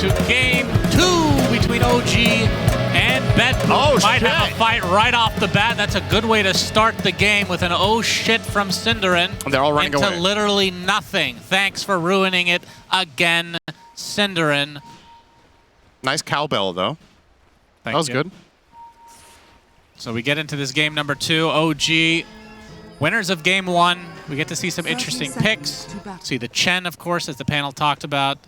to game 2 between OG and BetBoom. Oh, might shit. have a fight right off the bat. That's a good way to start the game with an oh shit from Cinderin. They're all running into away. Literally nothing. Thanks for ruining it again, Cinderin. Nice cowbell, though. Thank That was you. good. So we get into this game number 2. OG, winners of game 1. We get to see some interesting picks. See the Chen, of course, as the panel talked about.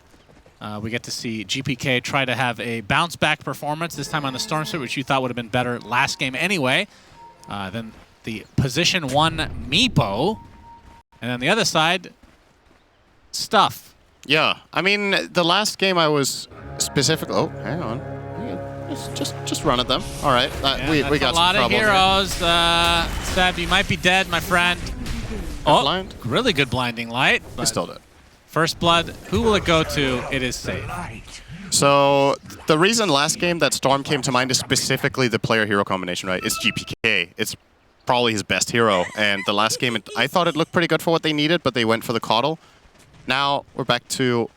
We get to see GPK try to have a bounce-back performance, this time on the Storm Suit, which you thought would have been better last game anyway. Then the position 1 Meepo. And then the other side, Stuff. Yeah, I mean, the last game I was specific. Oh, hang on. Just run at them. All right, Yeah, we got a lot some of trouble heroes. Seb, you might be dead, my friend. Oh, blind? really good blinding light. Here. but He's still dead. First blood, who will it go to? It is safe. So the reason last game that Storm came to mind is specifically the player-hero combination, right? It's GPK. It's probably his best hero. And the last game, I thought it looked pretty good for what they needed, but they went for the Coddle. Now we're back to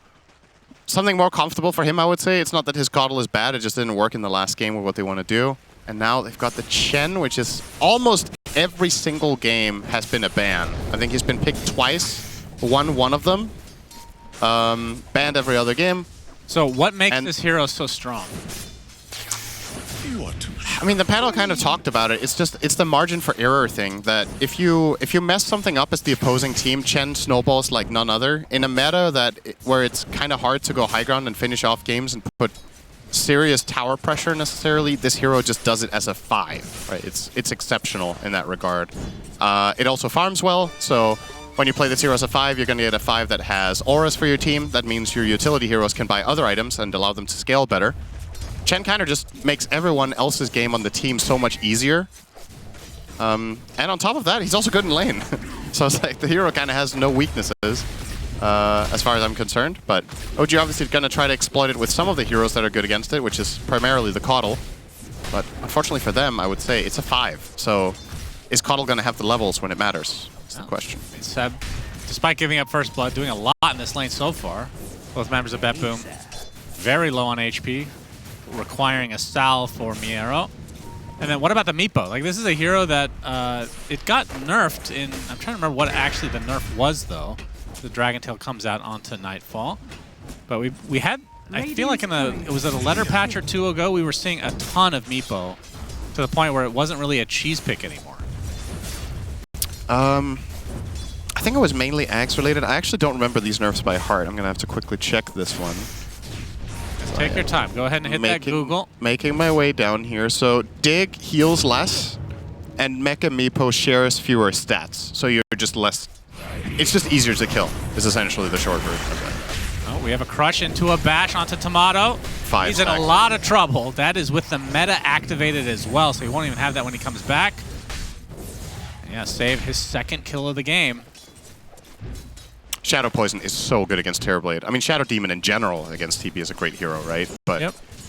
something more comfortable for him, I would say. It's not that his Coddle is bad, it just didn't work in the last game with what they want to do. And now they've got the Chen, which is almost every single game has been a ban. I think he's been picked twice, won one of them, banned every other game. So what makes this hero so strong? I mean, the panel kind of talked about it. It's the margin for error thing that if you mess something up as the opposing team, Chen snowballs like none other. In a meta where it's kind of hard to go high ground and finish off games and put serious tower pressure necessarily, this hero just does it as a 5. Right? It's exceptional in that regard. It also farms well, so when you play this hero as a 5, you're going to get a 5 that has auras for your team. That means your utility heroes can buy other items and allow them to scale better. Chen kind of just makes everyone else's game on the team so much easier. And on top of that, he's also good in lane. So it's like the hero kind of has no weaknesses as far as I'm concerned. But OG obviously going to try to exploit it with some of the heroes that are good against it, which is primarily the Coddle. But unfortunately for them, I would say it's a 5. So is Coddle going to have the levels when it matters? That's the question. Seb, despite giving up first blood, doing a lot in this lane so far. Both members of BetBoom very low on HP, requiring a salve for Miero. And then what about the Meepo? Like, this is a hero that it got nerfed in... I'm trying to remember what actually the nerf was, though. The Dragon Tail comes out onto Nightfall. But we had... I feel like it was at a letter patch or 2 ago, we were seeing a ton of Meepo to the point where it wasn't really a cheese pick anymore. I think it was mainly Axe related. I actually don't remember these nerfs by heart. I'm going to have to quickly check this one. Take your time. Go ahead and hit that Google. Making my way down here. So Dig heals less, and Mecha Meepo shares fewer stats. So you're just less... It's just easier to kill, is essentially the short version of that. Oh, we have a crush into a bash onto Tomato. 5 He's in a lot of trouble. That is with the meta activated as well, so he won't even have that when he comes back. Yeah, save his second kill of the game. Shadow Poison is so good against Terrorblade. I mean, Shadow Demon in general against TB is a great hero, right? But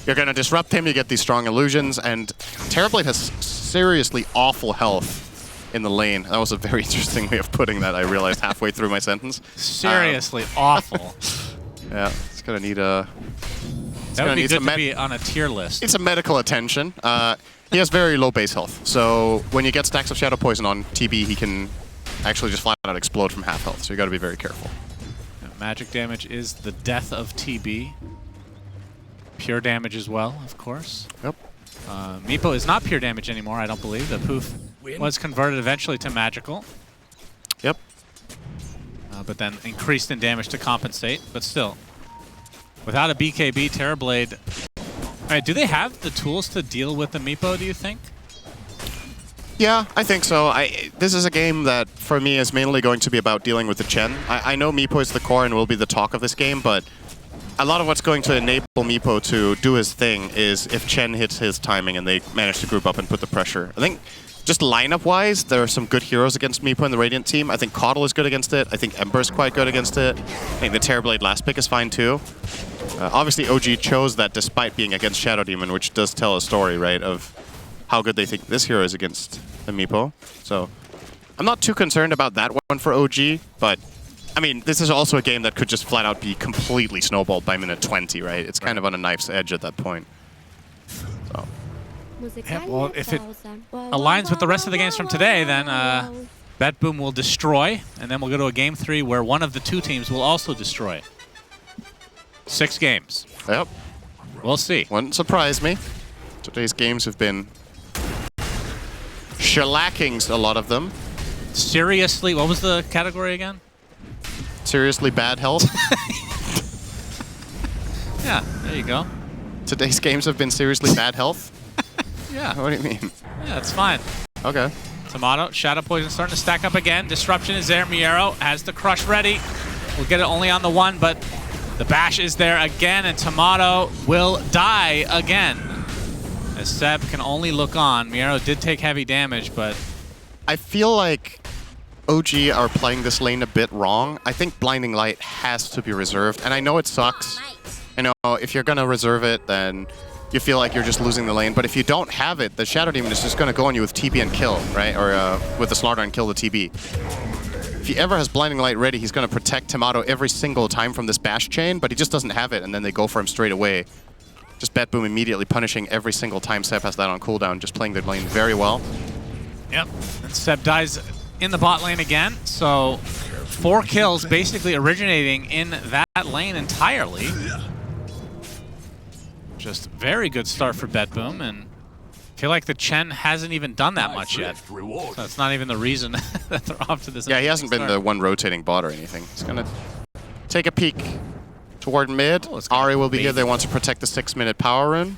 you're going to disrupt him, you get these strong illusions, and Terrorblade has seriously awful health in the lane. That was a very interesting way of putting that, I realized halfway through my sentence. Seriously awful. Yeah, it's going to need a... That would be good to be on a tier list. It's a medical attention. He has very low base health, so when you get stacks of Shadow Poison on TB, he can actually just flat out explode from half health, so you got to be very careful. Magic damage is the death of TB. Pure damage as well, of course. Yep. Meepo is not pure damage anymore, I don't believe. The poof was converted eventually to magical. Yep. But then increased in damage to compensate, but still. Without a BKB, Terrorblade... Alright, do they have the tools to deal with the Meepo, do you think? Yeah, I think so. This is a game that, for me, is mainly going to be about dealing with the Chen. I know Meepo is the core and will be the talk of this game, but a lot of what's going to enable Meepo to do his thing is if Chen hits his timing and they manage to group up and put the pressure. I think just lineup-wise, there are some good heroes against Meepo in the Radiant team. I think Coddle is good against it. I think Ember's quite good against it. I think the Terrorblade last pick is fine, too. Obviously, OG chose that despite being against Shadow Demon, which does tell a story, right, of how good they think this hero is against the Meepo. So I'm not too concerned about that one for OG, but I mean, this is also a game that could just flat out be completely snowballed by minute 20, right? It's kind of on a knife's edge at that point. So. Yeah, well, if it aligns with the rest of the games from today, then BetBoom will destroy, and then we'll go to a game 3 where one of the two teams will also destroy. 6 games. Yep. We'll see. Wouldn't surprise me. Today's games have been shellackings, a lot of them. Seriously, what was the category again? Seriously bad health. Yeah, there you go. Today's games have been seriously bad health? Yeah. What do you mean? Yeah, that's fine. Okay. Tomato, Shadow Poison starting to stack up again. Disruption is there. Miero has the crush ready. We'll get it only on the 1, but the bash is there again, and Tomato will die again. As Seb can only look on. Miero did take heavy damage, but... I feel like OG are playing this lane a bit wrong. I think Blinding Light has to be reserved, and I know it sucks. I know if you're going to reserve it, then you feel like you're just losing the lane. But if you don't have it, the Shadow Demon is just going to go on you with TP and kill, right? Or with the Slaughter and kill the TB. If he ever has Blinding Light ready, he's going to protect Tomato every single time from this bash chain, but he just doesn't have it, and then they go for him straight away. Just BetBoom immediately punishing every single time Seb has that on cooldown, just playing the lane very well. Yep, and Seb dies in the bot lane again, so 4 kills basically originating in that lane entirely. Just very good start for BetBoom, and I feel like the Chen hasn't even done that much yet. So that's not even the reason that they're off to this. Yeah, he hasn't been the one rotating bot or anything. He's going to take a peek toward mid. Ahri will be here. They want to protect the 6-minute power rune.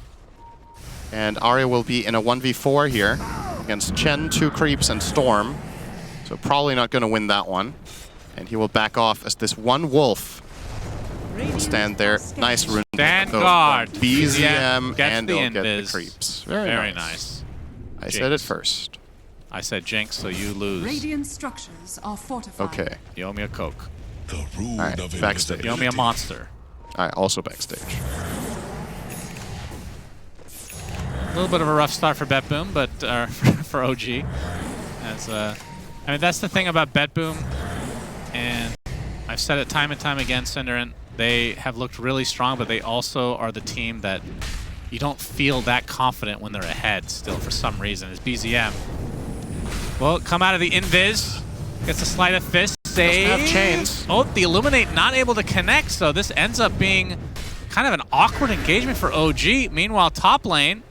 And Ahri will be in a 1v4 here against Chen, 2 creeps, and Storm. So probably not going to win that one. And he will back off as this one wolf will stand there. Nice rune. Stand guard. BZM, and the he'll get the invis. creeps. Very nice. I said it first. I said jinx, so you lose. Radiant structures are fortified. Okay. You owe me a Coke. All right, backstage. You owe me a monster. All right, also backstage. A little bit of a rough start for BetBoom, but for OG. As I mean, that's the thing about BetBoom, and I've said it time and time again, Cinderin. They have looked really strong, but they also are the team that you don't feel that confident when they're ahead still for some reason. It's BZM. Well, come out of the invis, gets a sleight of fist, save. Doesn't have chains. Oh, the Illuminate not able to connect, so this ends up being kind of an awkward engagement for OG. Meanwhile, top lane,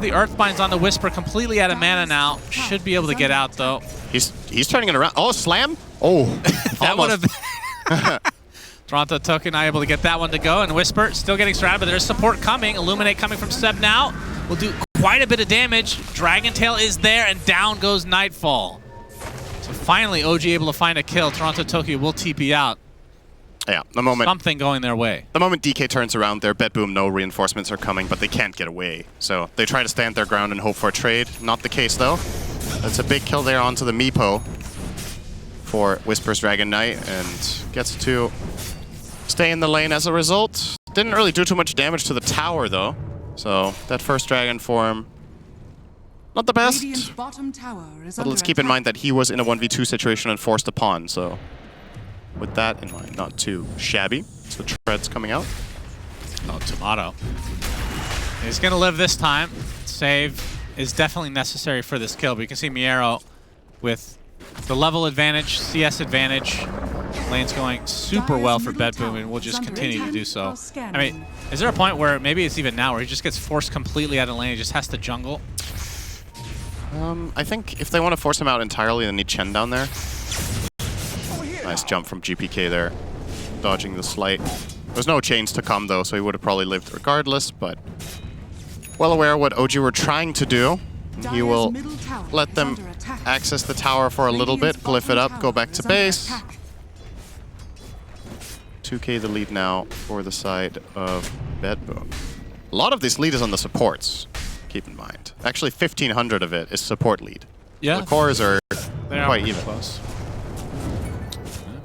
the Earthbind's on the Whisper, completely out of mana now. Should be able to get out, though. He's turning it around. Oh, slam! Oh, that would have been... Toronto Token not able to get that one to go, and Whisper still getting surrounded, but there's support coming. Illuminate coming from Seb now. Will do quite a bit of damage. Dragon Tail is there, and down goes Nightfall. So finally, OG able to find a kill. Toronto Tokyo will TP out. Yeah, the moment something going their way. The moment DK turns around there, BetBoom know reinforcements are coming, but they can't get away. So they try to stand their ground and hope for a trade. Not the case, though. That's a big kill there onto the Meepo for Whisper's Dragon Knight, and gets to stay in the lane as a result. Didn't really do too much damage to the tower, though. So that first dragon form, not the best. But let's keep in mind that he was in a 1v2 situation and forced a pawn, so with that in mind, not too shabby. So treads coming out. Oh, Tomato. He's going to live this time. Save is definitely necessary for this kill, but you can see Miero with the level advantage, CS advantage. Lane's going super well for BetBoom, and we'll just continue to do so. I mean, is there a point where maybe it's even now where he just gets forced completely out of lane, he just has to jungle? I think if they want to force him out entirely, they need Chen down there. Nice jump from GPK there, dodging the slight. There's no chains to come, though, so he would have probably lived regardless, but well aware of what OG were trying to do. He will let them access the tower for a little bit, glyph it up, go back to base. 2k the lead now for the side of BetBoom. A lot of this lead is on the supports, keep in mind. Actually, 1,500 of it is support lead. Yeah. The cores are quite even. Close.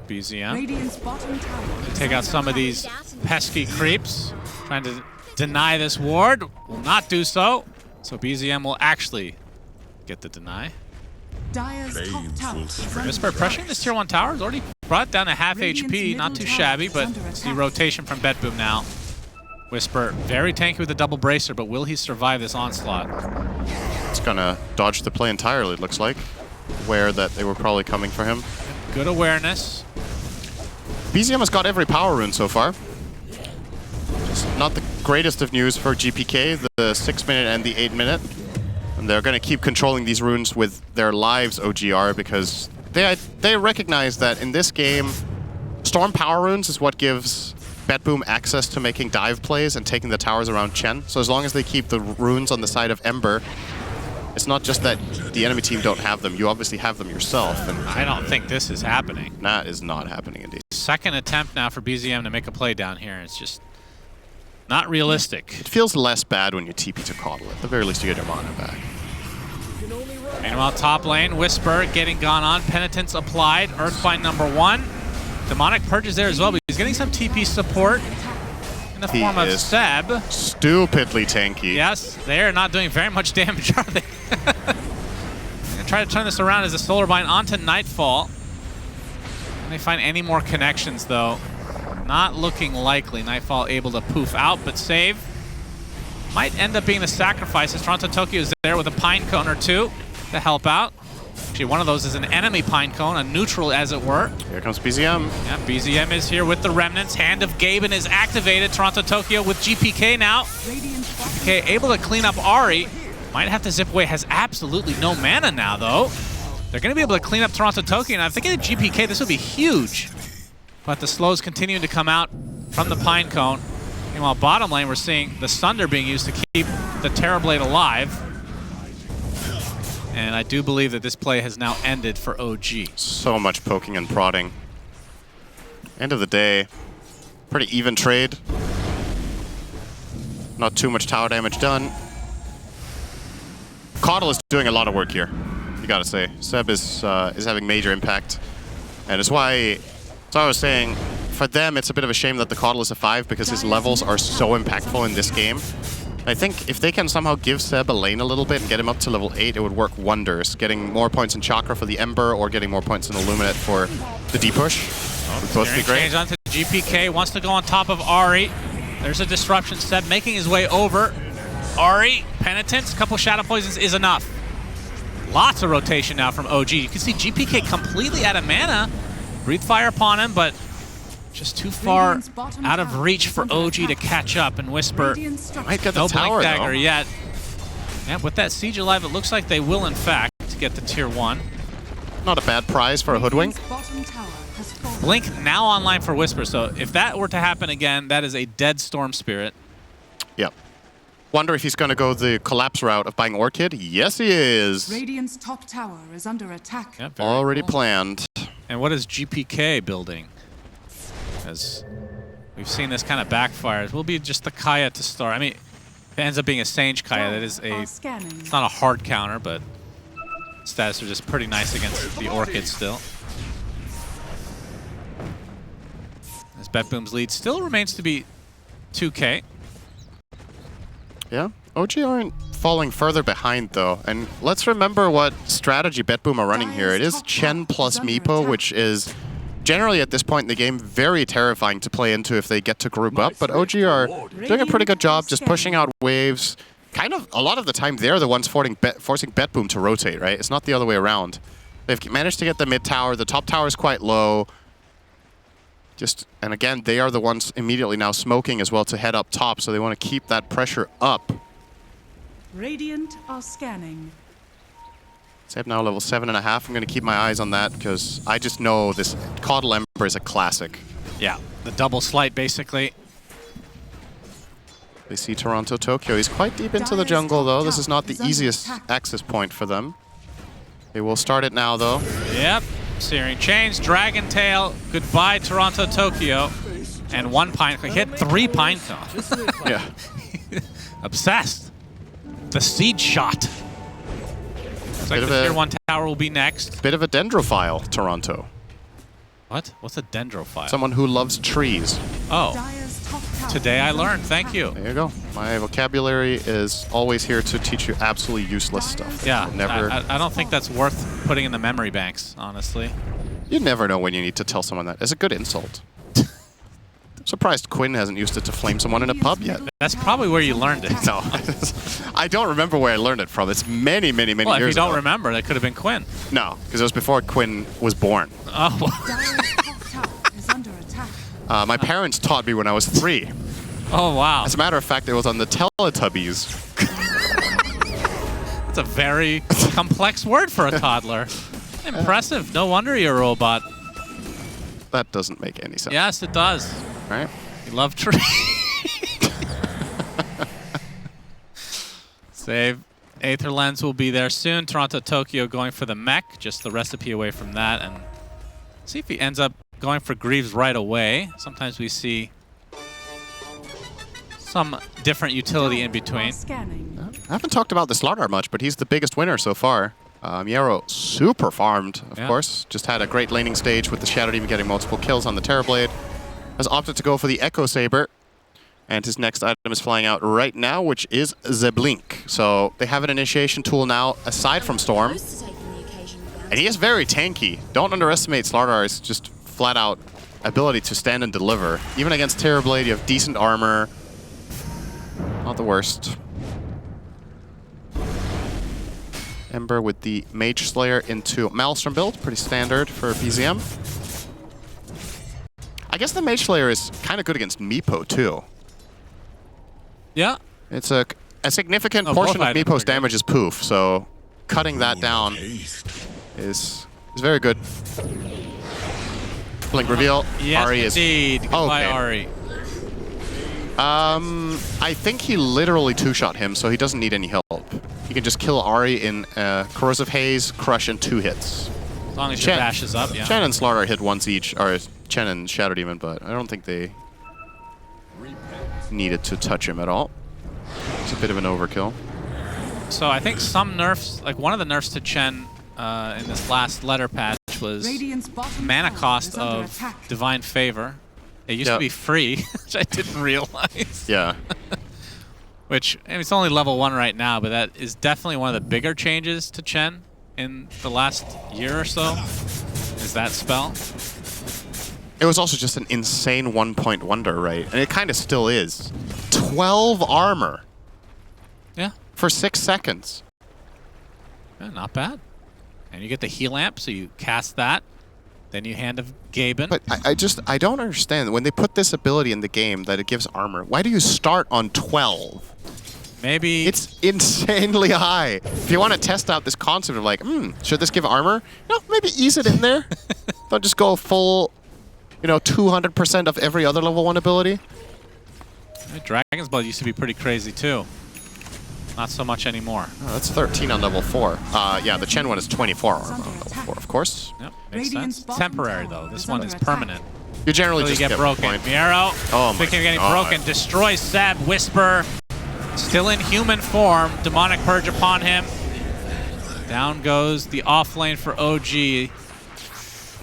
BZM. Take out some of these pesky creeps. Trying to deny this ward. Will not do so. So BZM will actually get the deny. Whisper pressuring this tier 1 tower is already brought down to half Radiant's HP, not middle too tower shabby, is but under see attack. rotation from BetBoom now. Whisper, very tanky with the double bracer, but will he survive this onslaught? It's gonna dodge the play entirely, it looks like. Aware that they were probably coming for him. Good awareness. BZM has got every power rune so far. Just not the greatest of news for GPK, the 6-minute and the 8-minute. And they're gonna keep controlling these runes with their lives, OGR, because they recognize that in this game, Storm power runes is what gives BetBoom access to making dive plays and taking the towers around Chen. So as long as they keep the runes on the side of Ember, it's not just that the enemy team don't have them, you obviously have them yourself. And I don't think this is happening. that is not happening indeed. Second attempt now for BZM to make a play down here. It's just not realistic. It feels less bad when you TP to Coddle. At the very least, you get your mana back. Meanwhile, top lane, Whisper getting gone on. Penitence applied. Earthbind #1. Demonic Purge is there as well, but he's getting some TP support in the form of is Seb. Stupidly tanky. Yes, they're not doing very much damage, are they? Gonna try to turn this around as a Solar Bind onto Nightfall. Can they find any more connections, though? Not looking likely. Nightfall able to poof out, but save. Might end up being the sacrifice as Toronto Tokyo is there with a Pine Cone or two to help out. Actually, one of those is an enemy Pine Cone, a neutral as it were. Here comes BZM. Yeah, BZM is here with the remnants. Hand of Gaben is activated. Toronto Tokyo with GPK now. GPK able to clean up Ari. Might have to zip away. Has absolutely no mana now, though. They're going to be able to clean up Toronto Tokyo, and I'm thinking of GPK, this would be huge. But the slows continuing to come out from the Pine Cone. Meanwhile, bottom lane, we're seeing the Sunder being used to keep the Terrorblade alive. And I do believe that this play has now ended for OG. So much poking and prodding. End of the day, pretty even trade. Not too much tower damage done. Coddle is doing a lot of work here, you gotta say. Seb is having major impact. And it's why, so I was saying, for them it's a bit of a shame that the Coddle is a 5 because his levels are so impactful in this game. I think if they can somehow give Seb a lane a little bit and get him up to level 8, it would work wonders. Getting more points in Chakra for the Ember or getting more points in Illuminate for the D-push would both be great. Change onto GPK, wants to go on top of Ari. There's a disruption. Seb making his way over. Ari, Penitence, couple Shadow Poisons is enough. Lots of rotation now from OG. You can see GPK completely out of mana. Breathe Fire upon him, but just too far out of reach for OG to catch up and Whisper. Might get the No tower, Blink Dagger though. yet. Yeah, with that Siege alive, it looks like they will, in fact, get the Tier 1. Not a bad prize for a Hoodwink. Blink now online for Whisper, so if that were to happen again, that is a dead Storm Spirit. Yep. Wonder if he's going to go the collapse route of buying Orchid. Yes, he is. Radiant's top tower is under attack. Yeah, very Already cool. planned. And what is GPK building? As we've seen this kind of backfire. It will be just the Kaya to start. I mean, if it ends up being a Sage Kaya, that is it's not a hard counter, but stats are just pretty nice against the Orchid still. As BetBoom's lead still remains to be 2K. Yeah, OG aren't falling further behind though. And let's remember what strategy BetBoom are running here. It is Chen plus Meepo, which is generally at this point in the game very terrifying to play into if they get to group up. But OG are doing a pretty good job just pushing out waves. Kind of a lot of the time they're the ones forcing BetBoom to rotate, right? It's not the other way around. They've managed to get the mid tower. The top tower is quite low. And again, they are the ones immediately now smoking as well to head up top, so they want to keep that pressure up. Radiant are scanning. Seb now level 7.5. I'm going to keep my eyes on that because I just know this Coddle Ember is a classic. Yeah, the double slight basically. They see Toronto Tokyo. He's quite deep into the jungle though. This is not the easiest access point for them. They will start it now though. Yep. Searing Chains, Dragon Tail, goodbye Toronto Tokyo, and one Pine Cone. He had 3 Pine Cones. Yeah. Obsessed. The Siege Shot. Looks like the Tier 1 tower will be next. Bit of a dendrophile, Toronto. What? What's a dendrophile? Someone who loves trees. Oh. Today I learned. Thank you. There you go. My vocabulary is always here to teach you absolutely useless stuff. Yeah. Never. I don't think that's worth putting in the memory banks, honestly. You never know when you need to tell someone that. It's a good insult. I'm surprised Quinn hasn't used it to flame someone in a pub yet. That's probably where you learned it. No, I don't remember where I learned it from. It's many, many, many Well, years if you don't ago. remember, that could have been Quinn. No, because it was before Quinn was born. Oh. Dire's top tower is under attack. My parents taught me when I was 3. Oh, wow. As a matter of fact, it was on the Teletubbies. That's a very complex word for a toddler. Impressive. No wonder you're a robot. That doesn't make any sense. Yes, it does. Right? You love trees. Save. Aether Lens will be there soon. Toronto, Tokyo going for the mech. Just the recipe away from that. And see if he ends up going for Greaves right away. Sometimes we see some different utility in between. Scanning. I haven't talked about the Slardar much, but he's the biggest winner so far. Miero super farmed, of course. Just had a great laning stage with the Shadow Demon getting multiple kills on the Terrorblade. Has opted to go for the Echo Saber. And his next item is flying out right now, which is the Blink. So they have an initiation tool now, aside from Storm. And he is very tanky. Don't underestimate Slardar's just flat-out ability to stand and deliver. Even against Terrorblade, you have decent armor. Not the worst. Ember with the Mage Slayer into Maelstrom build. Pretty standard for BZM. I guess the Mage Slayer is kind of good against Meepo, too. Yeah. It's a significant Oh, portion both of items Meepo's are good. damage is poof, so cutting that down is very good. Blink reveal. Yes, Ari is indeed. Goodbye, okay. Ari. I think he literally two-shot him, so he doesn't need any help. He can just kill Ari in Corrosive Haze, Crush, and 2 hits. As long as your dash is up, yeah. Chen and Slardar hit once each, or Chen and Shadow Demon, but I don't think they needed to touch him at all. It's a bit of an overkill. So I think some nerfs, like one of the nerfs to Chen in this last letter patch was Radiant's bottom mana tower cost is under of attack. Divine Favor. It used to be free, which I didn't realize. Yeah. Which, I mean, it's only level 1 right now, but that is definitely one of the bigger changes to Chen in the last year or so, is that spell. It was also just an insane one-point wonder, right? And it kind of still is. 12 armor Yeah. for 6 seconds. Yeah, not bad. And you get the heal amp, so you cast that. Then you hand of Gaben. But I don't understand. When they put this ability in the game that it gives armor, why do you start on 12? Maybe It's insanely high. If you want to test out this concept of like, should this give armor? No, maybe ease it in there. Don't just go full, 200% of every other level 1 ability. Dragon's Blood used to be pretty crazy too. Not so much anymore. Oh, that's 13 on level 4. Yeah, the Chen one is 24 armor on level 4, of course. Yep, makes Radiant's sense. bottom Temporary tower though. This is one under is attack. permanent. You generally Until just you get broken. point. Miero, Oh my speaking of getting God. broken, destroys Seb. Whisper, still in human form. Demonic Purge upon him. Down goes the off lane for OG.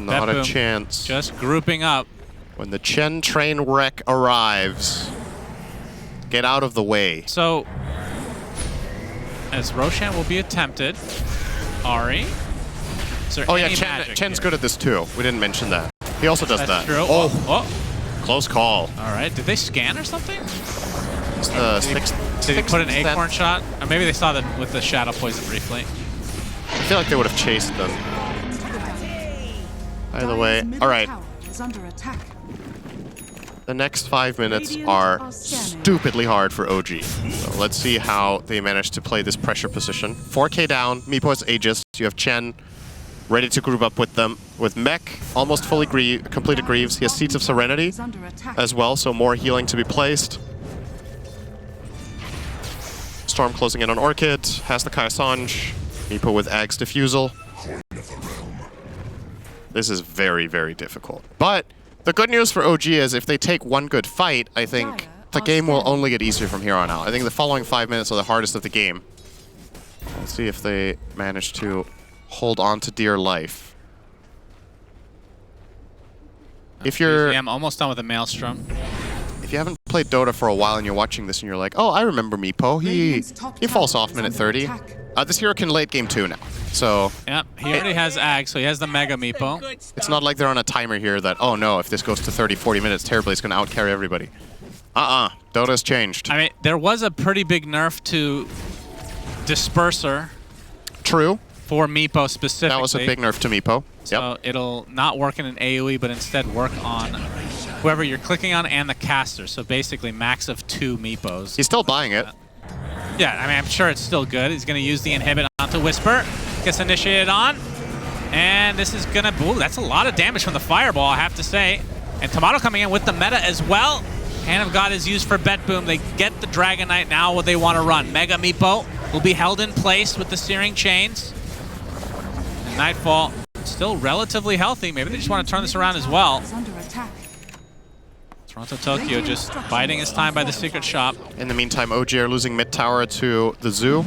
Not a BetBoom chance. Just grouping up. When the Chen train wreck arrives, get out of the way. So, as Roshan will be attempted, Ari. Is there Oh yeah, any magic Chen's here? good at this too. We didn't mention that. He also does That's that. true. Oh, Oh, close call. all right. Did they scan or something? It's the Did he put an sixth acorn sense. shot? Or maybe they saw that with the shadow poison briefly. I feel like they would have chased them. Either way, Dire's middle all right. tower is under attack. The next 5 minutes Radiant are are scanning. stupidly hard for OG. So let's see how they manage to play this pressure position. 4K down, Meepo is Aegis. You have Chen ready to group up with them. With Mech, almost fully completed Greaves. He has Seeds of Serenity Is under attack. as well, so more healing to be placed. Storm closing in on Orchid, has the Kaisange. Meepo with Ag's Diffusal. This is very, very difficult. But the good news for OG is if they take one good fight, I think the game will only get easier from here on out. I think the following 5 minutes are the hardest of the game. Let's see if they manage to hold on to dear life. If you're I'm almost done with the Maelstrom. you haven't played Dota for a while and you're watching this and you're like, oh, I remember Meepo. He falls off minute 30. This hero can late game too now. So yep, he already has Ag, so he has the Mega Meepo. It's not like they're on a timer here that, oh no, if this goes to 30, 40 minutes terribly, it's going to outcarry everybody. Dota's changed. I mean, there was a pretty big nerf to Disperser. True. For Meepo specifically. That was a big nerf to Meepo. So yep. It'll not work in an AoE, but instead work on whoever you're clicking on and the caster. So basically max of 2 Meepos. He's still buying it. Yeah, I mean, I'm sure it's still good. He's going to use the inhibit onto Whisper. Gets initiated on. And this is going to... Ooh, that's a lot of damage from the Fireball, I have to say. And Tomato coming in with the meta as well. Hand of God is used for BetBoom. They get the Dragon Knight now what they want to run. Mega Meepo will be held in place with the Searing Chains. And Nightfall still relatively healthy. Maybe they just want to turn this around as well. Toronto Tokyo just biding his time by the secret shop. In the meantime, OG are losing mid tower to the zoo.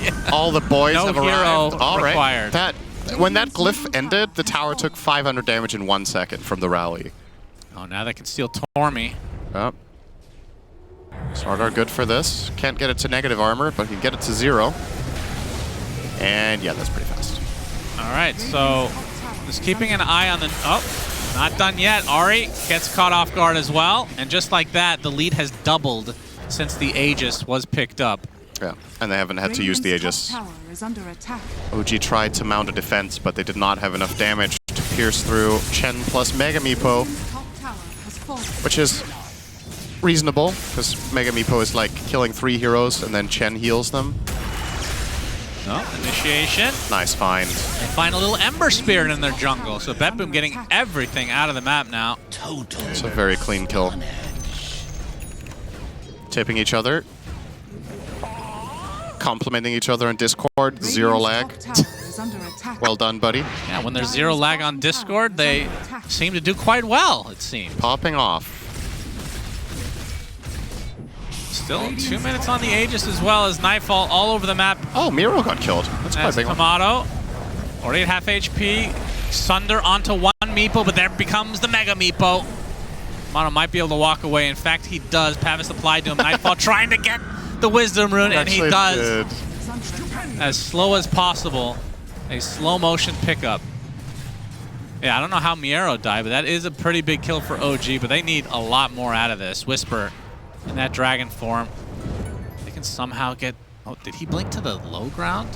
Yeah. All the boys have arrived. All right. When that glyph ended, the tower took 500 damage in 1 second from the rally. Oh, now they can steal Tormy. Yep. Slardar good for this. Can't get it to negative armor, but can get it to 0. And yeah, that's pretty fast. All right, so just keeping an eye on the... Oh, not done yet. Ari gets caught off guard as well. And just like that, the lead has doubled since the Aegis was picked up. Yeah, and they haven't had to use the Aegis. OG tried to mount a defense, but they did not have enough damage to pierce through Chen plus Mega Meepo, which is reasonable, because Mega Meepo is like killing 3 heroes and then Chen heals them. Oh, initiation. Nice find. They find a little Ember Spirit in their jungle, so BetBoom getting everything out of the map now. It's a very clean kill. Tipping each other. Complimenting each other on Discord. 0 lag. Well done, buddy. Yeah, when there's 0 lag on Discord, they seem to do quite well, it seems. Popping off. Still 2 minutes on the Aegis as well as Nightfall all over the map. Oh, Miro got killed. That's quite a big one. Tomato, already at half HP. Sunder onto 1 Meepo, but there becomes the Mega Meepo. Tomato might be able to walk away. In fact, he does. Pavis applied to him. Nightfall trying to get the Wisdom Rune, and he does. As slow as possible. A slow motion pickup. Yeah, I don't know how Miero died, but that is a pretty big kill for OG, but they need a lot more out of this. Whisper in that dragon form. They can somehow get... Oh, did he blink to the low ground?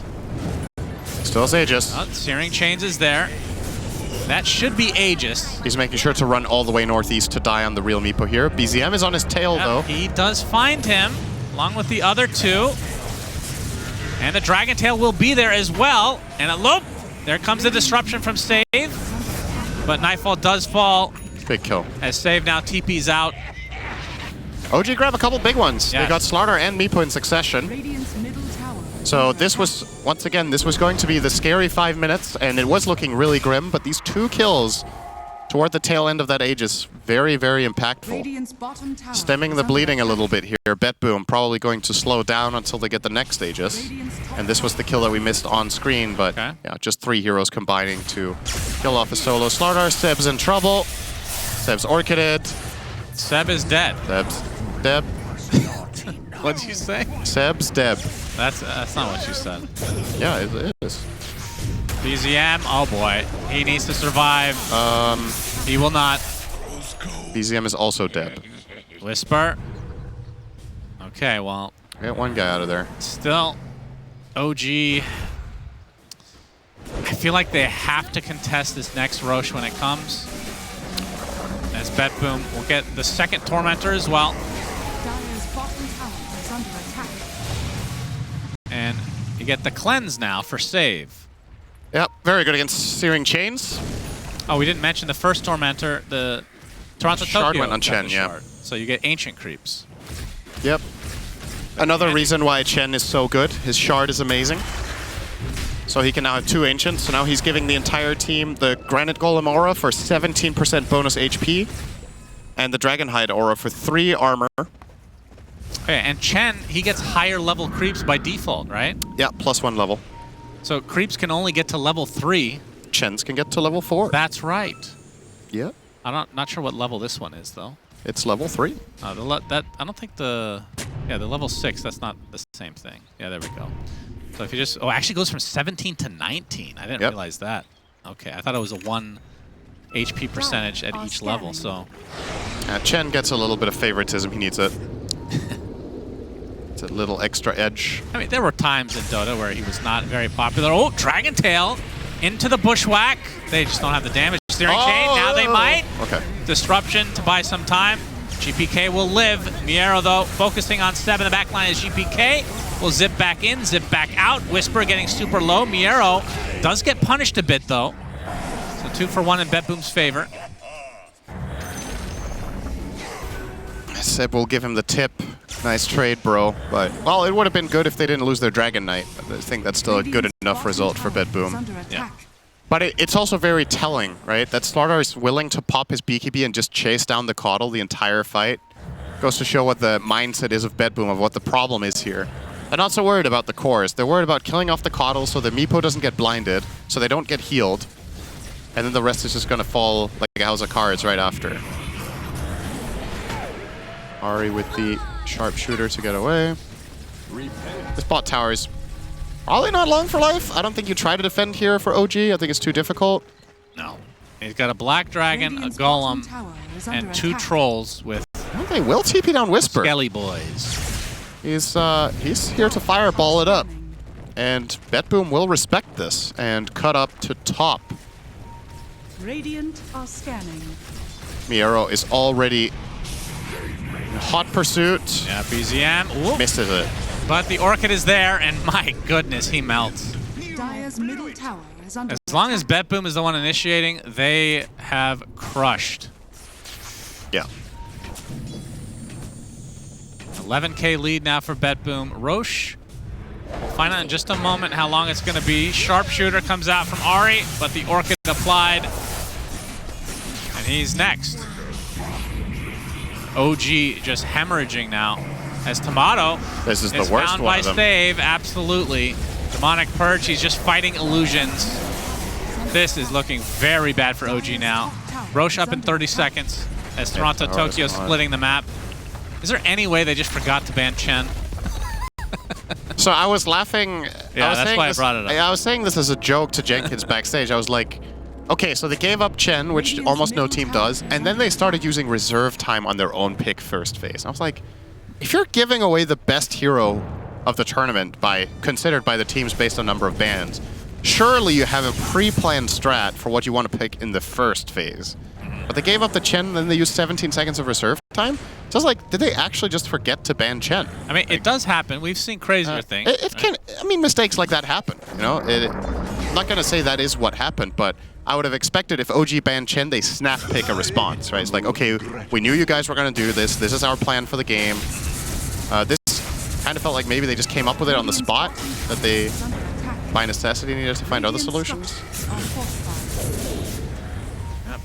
Still has Aegis. Oh, Searing Chains is there. That should be Aegis. He's making sure to run all the way northeast to die on the real Meepo here. BZM is on his tail, though. He does find him, along with the other 2. And the Dragon Tail will be there as well. And a loop. There comes the disruption from Save. But Nightfall does fall. Big kill. As Save now TP's out. OG grab a couple big ones. Yes. They got Slardar and Meepo in succession. So this was, once again, this was going to be the scary 5 minutes, and it was looking really grim, but these 2 kills toward the tail end of that Aegis, very, very impactful. Stemming the bleeding a little bit here. BetBoom probably going to slow down until they get the next Aegis. And this was the kill that we missed on screen, but yeah, just 3 heroes combining to kill off a solo Slardar. Seb's in trouble. Seb's Orchided. Seb is dead. Seb's Deb. What'd you say? Seb's Deb. That's not what you said. Yeah, it is. BZM, oh boy. He needs to survive. He will not. BZM is also dead. Whisper. Okay, well. Get 1 guy out of there. Still, OG. I feel like they have to contest this next Roche when it comes. As BetBoom will get the 2nd Tormentor as well. And you get the Cleanse now for Save. Yep, very good against Searing Chains. Oh, we didn't mention the first Tormentor, the Toronto Shard Tokyo went on Chen, yeah. Shard. So you get Ancient Creeps. Yep. Another reason why Chen is so good. His Shard is amazing. So he can now have 2 Ancients. So now he's giving the entire team the Granite Golem Aura for 17% bonus HP. And the Dragonhide Aura for 3 armor. Okay, and Chen, he gets higher level creeps by default, right? Yeah, +1 level. So creeps can only get to level 3. Chens can get to level 4. That's right. Yeah. I'm not sure what level this one is though. It's level 3. I don't think the level 6. That's not the same thing. Yeah, there we go. So if you just it actually goes from 17 to 19. I didn't realize that. Okay, I thought it was a 1 HP percentage at each level. So Chen gets a little bit of favoritism. He needs it. It's a little extra edge. I mean, there were times in Dota where he was not very popular. Oh, Dragon Tail into the bushwhack. They just don't have the damage. Steering chain. Now they might. Okay. Disruption to buy some time. GPK will live. Miero, though, focusing on 7. The back line is GPK. Will zip back in, zip back out. Whisper getting super low. Miero does get punished a bit, though. So 2 for 1 in BetBoom's favor. Seb will give him the tip. Nice trade, bro. But, well, it would have been good if they didn't lose their Dragon Knight. I think that's still a good enough result for BetBoom. Yeah. But it's also very telling, right? That Slardar is willing to pop his BKB and just chase down the Caudle the entire fight. Goes to show what the mindset is of BetBoom, of what the problem is here. They're not so worried about the cores. They're worried about killing off the Caudle so the Meepo doesn't get blinded, so they don't get healed. And then the rest is just going to fall like a house of cards right after. Ari with the sharpshooter to get away. This bot tower is probably not long for life. I don't think you try to defend here for OG. I think it's too difficult. No. He's got a Black Dragon, a Golem, and 2 Trolls with Well, they will TP down Whisper. Skelly Boys. He's here to fireball it up. And BetBoom will respect this and cut up to top. Radiant are scanning. Miero is already in hot pursuit. Yeah, BZM. Ooh. Misses it. But the Orchid is there, and my goodness, he melts. Dire's middle tower is under As long as BetBoom is the one initiating, they have crushed. Yeah. 11K lead now for BetBoom. Roche, we'll find out in just a moment how long it's going to be. Sharpshooter comes out from Ari, but the Orchid applied. And he's next. OG just hemorrhaging now. As Tomato This is the worst found one by of them. Save, absolutely. Demonic Purge, he's just fighting illusions. This is looking very bad for OG now. Roche up in 30 seconds as Toronto, Tokyo splitting the map. Is there any way they just forgot to ban Chen? So I was laughing. Yeah, that's why I brought it up. I was saying this as a joke to Jenkins backstage. I was like, okay, so they gave up Chen, which almost no team does, and then they started using reserve time on their own pick first phase. And I was like, if you're giving away the best hero of the tournament considered by the teams based on number of bans, surely you have a pre-planned strat for what you want to pick in the first phase. But they gave up the Chen, and then they used 17 seconds of reserve time. So I was like, did they actually just forget to ban Chen? I mean, it does happen. We've seen crazier things. It can. I mean, mistakes like that happen. You know, I'm not gonna say that is what happened, but I would have expected if OG banned Chen, they snap pick a response, right? It's like, okay, we knew you guys were gonna do this. This is our plan for the game. This kind of felt like maybe they just came up with it on the spot, that they, by necessity, needed to find other solutions.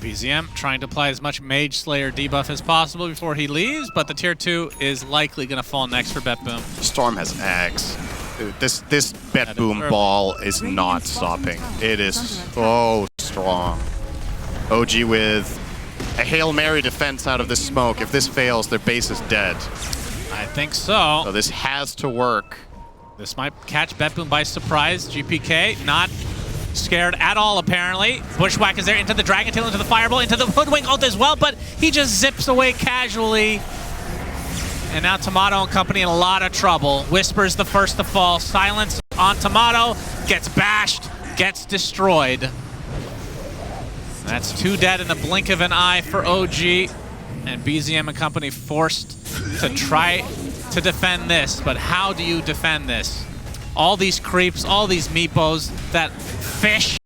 BZM trying to apply as much Mage Slayer debuff as possible before he leaves, but the tier 2 is likely going to fall next for BetBoom. Storm has Axe. Dude, this BetBoom ball is not stopping. It is so strong. OG with a Hail Mary defense out of this smoke. If this fails, their base is dead. I think so. So this has to work. This might catch BetBoom by surprise. GPK not scared at all, apparently. Bushwhack is there into the Dragon Tail, into the Fireball, into the Hoodwink ult as well, but he just zips away casually. And now Tomato and company in a lot of trouble. Whisper's the first to fall. Silence on Tomato. Gets bashed. Gets destroyed. That's 2 dead in the blink of an eye for OG. And BZM and company forced to try to defend this. But how do you defend this? All these creeps, all these meepos, that fish.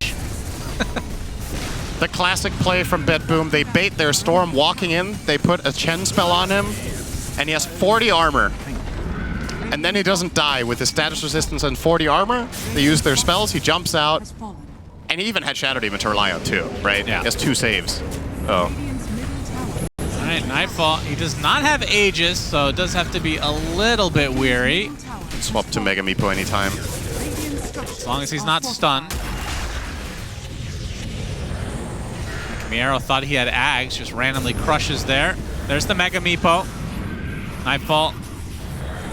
The classic play from BetBoom, they bait their Storm walking in, they put a Chen spell on him, and he has 40 armor. And then he doesn't die with his status resistance and 40 armor. They use their spells, he jumps out, and he even had Shadow Demon to rely on too, right? Yeah. He has 2 saves. Oh. All right, Nightfall. He does not have Aegis, so it does have to be a little bit weary. Swap to Mega Meepo anytime. As long as he's not stunned. Miero thought he had Ags, just randomly crushes there. There's the Mega Meepo. Nightfall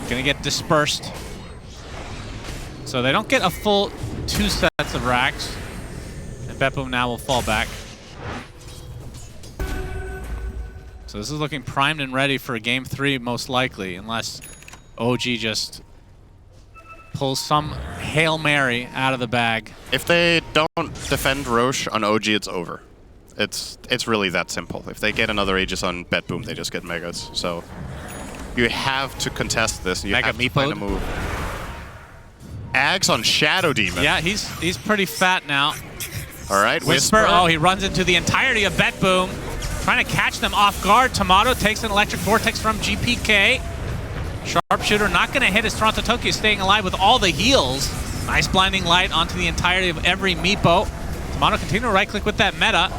gonna get dispersed. So they don't get a full 2 sets of racks. And BetBoom now will fall back. So this is looking primed and ready for game 3 most likely, unless OG just pulls some Hail Mary out of the bag. If they don't defend Roche on OG, it's over. It's really that simple. If they get another Aegis on BetBoom, they just get Megas. So you have to contest this. You Mega have to find a move. Ags on Shadow Demon. Yeah, he's pretty fat now. All right, Whisper. Oh, he runs into the entirety of BetBoom. Trying to catch them off guard. Tomato takes an Electric Vortex from GPK. Sharpshooter not going to hit as Toronto Tokyo staying alive with all the heals. Nice blinding light onto the entirety of every Meepo. Tomato continue to right-click with that meta.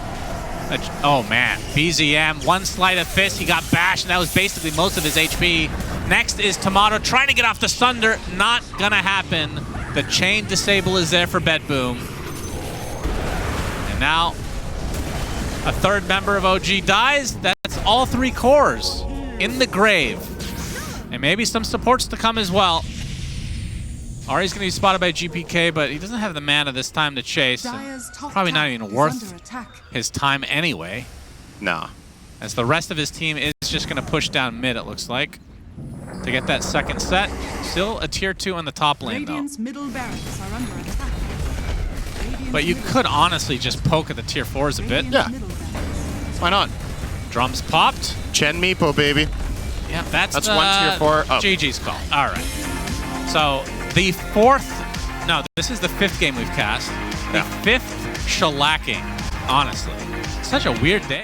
Oh man, BZM, one sleight of fist, he got bashed, and that was basically most of his HP. Next is Tomato trying to get off the Sunder. Not gonna happen. The chain disable is there for BetBoom. And now, a third member of OG dies. That's all 3 cores in the grave. And maybe some supports to come as well. Ari's going to be spotted by GPK, but he doesn't have the mana this time to chase. Probably not even worth his time anyway. Nah. As the rest of his team is just going to push down mid, it looks like, to get that second set. Still a tier 2 in the top lane, though. Middle barracks are under attack. But you could honestly just poke at the tier 4s a bit. Yeah. Why not? Drums popped. Chen Meepo, baby. Yeah, that's one tier 4 up. GG's call. All right. So the 4th, no, this is the 5th game we've cast. The 5th shellacking, honestly. Such a weird day.